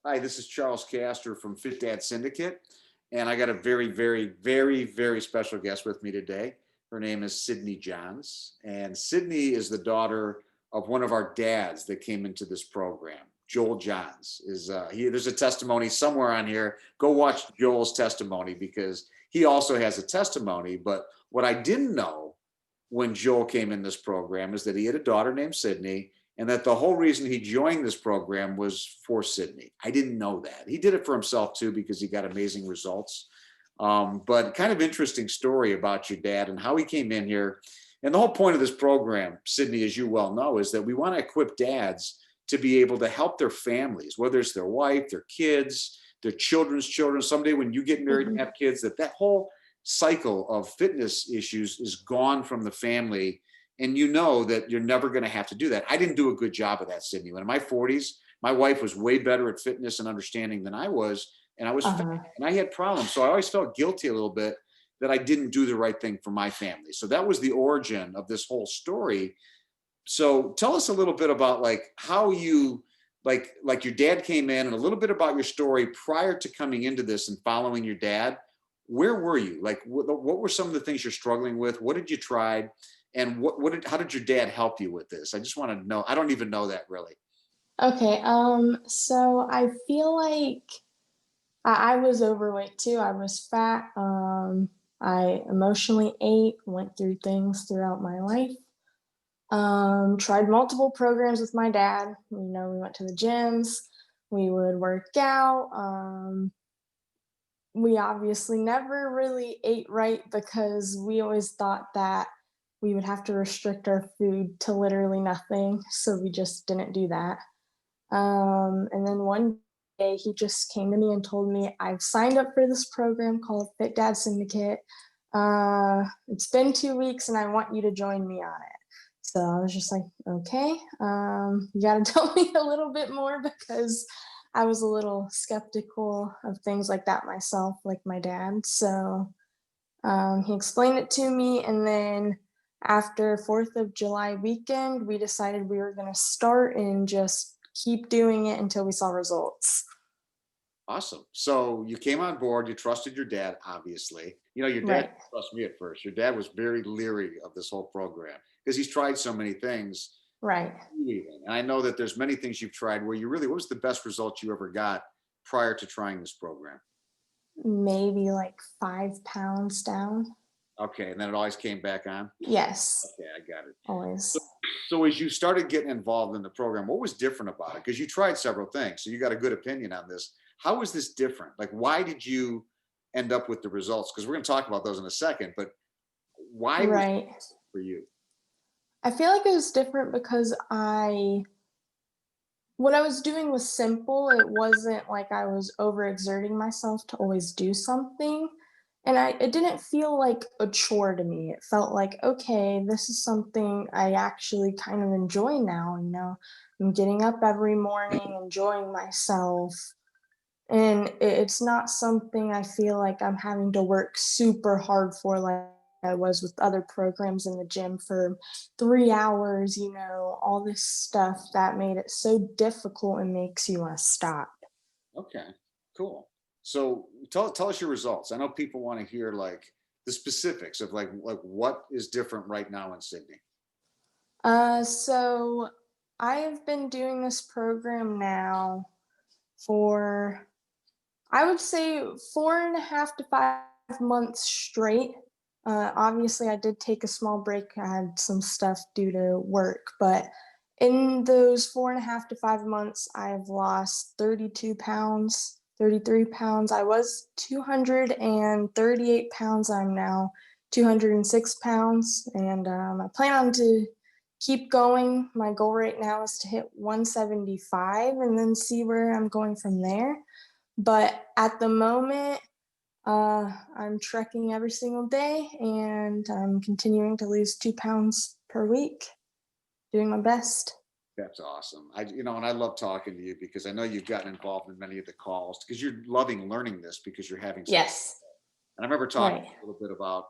Hi, this is Charles Castor from Fit Dad Syndicate, and I got a very, very, very, very special guest with me today. Her name is Sidne Johns, and Sidne is the daughter of one of our dads that came into this program. Joel Johns is there's a testimony somewhere on here. Go watch Joel's testimony because he also has a testimony. But what I didn't know when Joel came in this program is that he had a daughter named Sidney, and that the whole reason he joined this program was for Sidney. I didn't know that. He did it for himself too because he got amazing results. But kind of interesting story about your dad and how he came in here. And the whole point of this program, Sidney, as you well know, is that we want to equip dads to be able to help their families, whether it's their wife, their kids, their children's children. Someday when you get married and Mhm. have kids, that whole cycle of fitness issues is gone from the family, and you know that you're never going to have to do that. I didn't do a good job of that, Sydney. When in my 40s, my wife was way better at fitness and understanding than I was, and I was fat, Uh-huh. and I had problems. So I always felt guilty a little bit that I didn't do the right thing for my family. So that was the origin of this whole story. So tell us a little bit about like how you like your dad came in and a little bit about your story prior to coming into this and following your dad. Where were you? Like what were some of the things you're struggling with? What did you try? And how did your dad help you with this? I just want to know. I don't even know that really. Okay, so I feel like I was overweight too. I was fat. I emotionally ate, went through things throughout my life. Tried multiple programs with my dad. We went to the gyms, we would work out. We obviously never really ate right because we always thought that we would have to restrict our food to literally nothing. So we just didn't do that. And then one day he just came to me and told me, I've signed up for this program called Fit Dad Syndicate. It's been 2 weeks and I want you to join me on it. So I was just like, okay, you got to tell me a little bit more because I was a little skeptical of things like that myself, like my dad. So he explained it to me, and then after 4th of July weekend, we decided we were going to start and just keep doing it until we saw results. Awesome. So you came on board, you trusted your dad, obviously. You know, your dad Right, didn't trust me at first. Your dad was very leery of this whole program because he's tried so many things. right. And I know that there's many things you've tried where what was the best result you ever got prior to trying this program? Maybe like 5 pounds down. Okay. And then it always came back on. Yes, Okay. I got it. So, always. so as you started getting involved in the program, what was different about it? Because you tried several things. So you got a good opinion on this. How was this different? Like, why did you end up with the results? Because we're going to talk about those in a second, but why was Right. it for you? I feel like it was different because what I was doing was simple. It wasn't like I was overexerting myself to always do something. And it didn't feel like a chore to me. It felt like, okay, this is something I actually kind of enjoy now. I'm getting up every morning, enjoying myself. And it's not something I feel like I'm having to work super hard for like I was with other programs in the gym for 3 hours, all this stuff that made it so difficult and makes you want to stop. Okay, cool. So tell us your results. I know people want to hear like the specifics of like what is different right now in Sydney. So I've been doing this program now for, I would say, 4.5 to 5 months straight. Obviously, I did take a small break. I had some stuff due to work, but in those 4.5 to 5 months, I've lost 32 pounds, 33 pounds. I was 238 pounds. I'm now 206 pounds, and I plan on to keep going. My goal right now is to hit 175 and then see where I'm going from there. But at the moment, I'm trekking every single day and I'm continuing to lose 2 pounds per week, doing my best. That's awesome. And I love talking to you because I know you've gotten involved in many of the calls because you're loving learning this because you're having such. Yes, And I remember talking right. a little bit about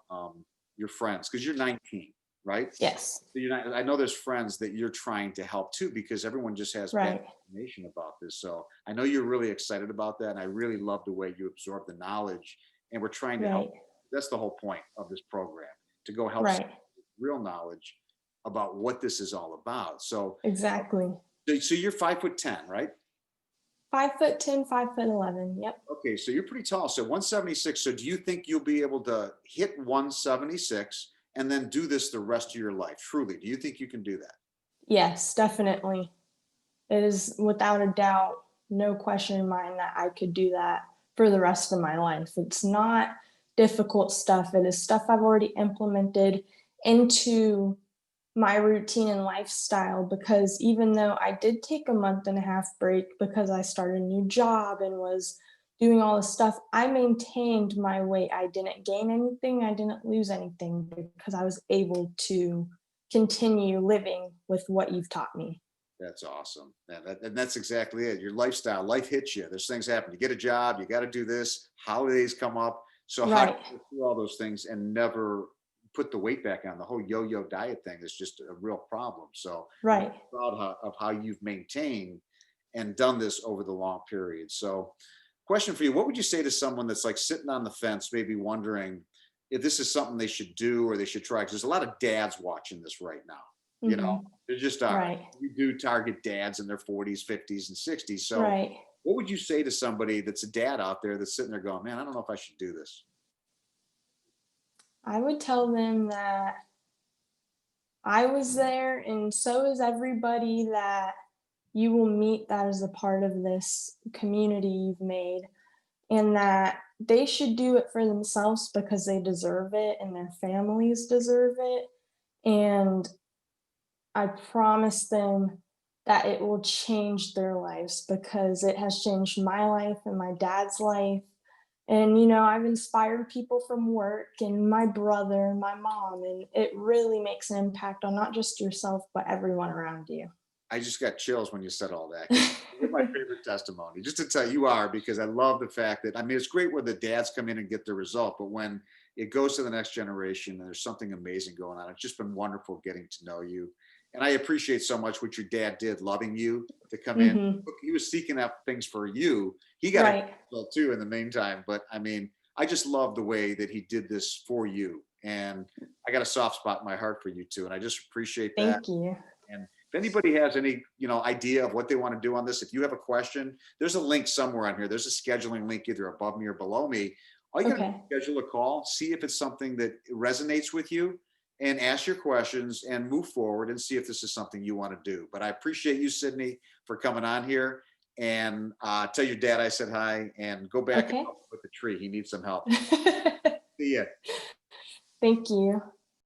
your friends because you're 19. right? Yes. So you're not, I know there's friends that you're trying to help too, because everyone just has bad Right. information about this. So I know you're really excited about that. And I really love the way you absorb the knowledge, and we're trying to help. Right. That's the whole point of this program, to go help Right. real knowledge about what this is all about. So, Exactly. so you're 5'10", right? 5'10", 5'11". Yep. Okay, so you're pretty tall. So 176. So do you think you'll be able to hit 176 and then do this the rest of your life? Truly, do you think you can do that? Yes, definitely. It is without a doubt, no question in mind that I could do that for the rest of my life. It's not difficult stuff. It is stuff I've already implemented into my routine and lifestyle, because even though I did take a month and a half break because I started a new job and was doing all this stuff, I maintained my weight. I didn't gain anything, I didn't lose anything, because I was able to continue living with what you've taught me. That's awesome. And that's exactly it. Your lifestyle, life hits you. There's things happen. You get a job, you got to do this, holidays come up. So how do Right, you get through all those things and never put the weight back on? The whole yo-yo diet thing is just a real problem. So I'm right. proud of how you've maintained and done this over the long period. So question for you, what would you say to someone that's like sitting on the fence, maybe wondering if this is something they should do or they should try? Because there's a lot of dads watching this right now. You know, Mhm. there just are. Right, You do target dads in their 40s, 50s, and 60s. So right. what would you say to somebody that's a dad out there that's sitting there going, man, I don't know if I should do this? I would tell them that I was there and so is everybody that you will meet that is a part of this community you've made, and that they should do it for themselves because they deserve it and their families deserve it. And I promise them that it will change their lives because it has changed my life and my dad's life. And, I've inspired people from work and my brother and my mom, and it really makes an impact on not just yourself, but everyone around you. I just got chills when you said all that, because you're my favorite testimony. Just to tell you are, because I love the fact that, I mean, it's great when the dads come in and get the result, but when it goes to the next generation and there's something amazing going on, it's just been wonderful getting to know you. And I appreciate so much what your dad did, loving you to come in. Hmm. Look, he was seeking out things for you. He got a Right. result too in the meantime. But I mean, I just love the way that he did this for you. And I got a soft spot in my heart for you too. And I just appreciate that. Thank you. And if anybody has any, idea of what they want to do on this, if you have a question, there's a link somewhere on here. There's a scheduling link either above me or below me. All you got to Okay. schedule a call, see if it's something that resonates with you, and ask your questions and move forward and see if this is something you want to do. But I appreciate you, Sidney, for coming on here, and tell your dad I said hi, and go back and Okay. help with the tree. He needs some help. See ya. Thank you.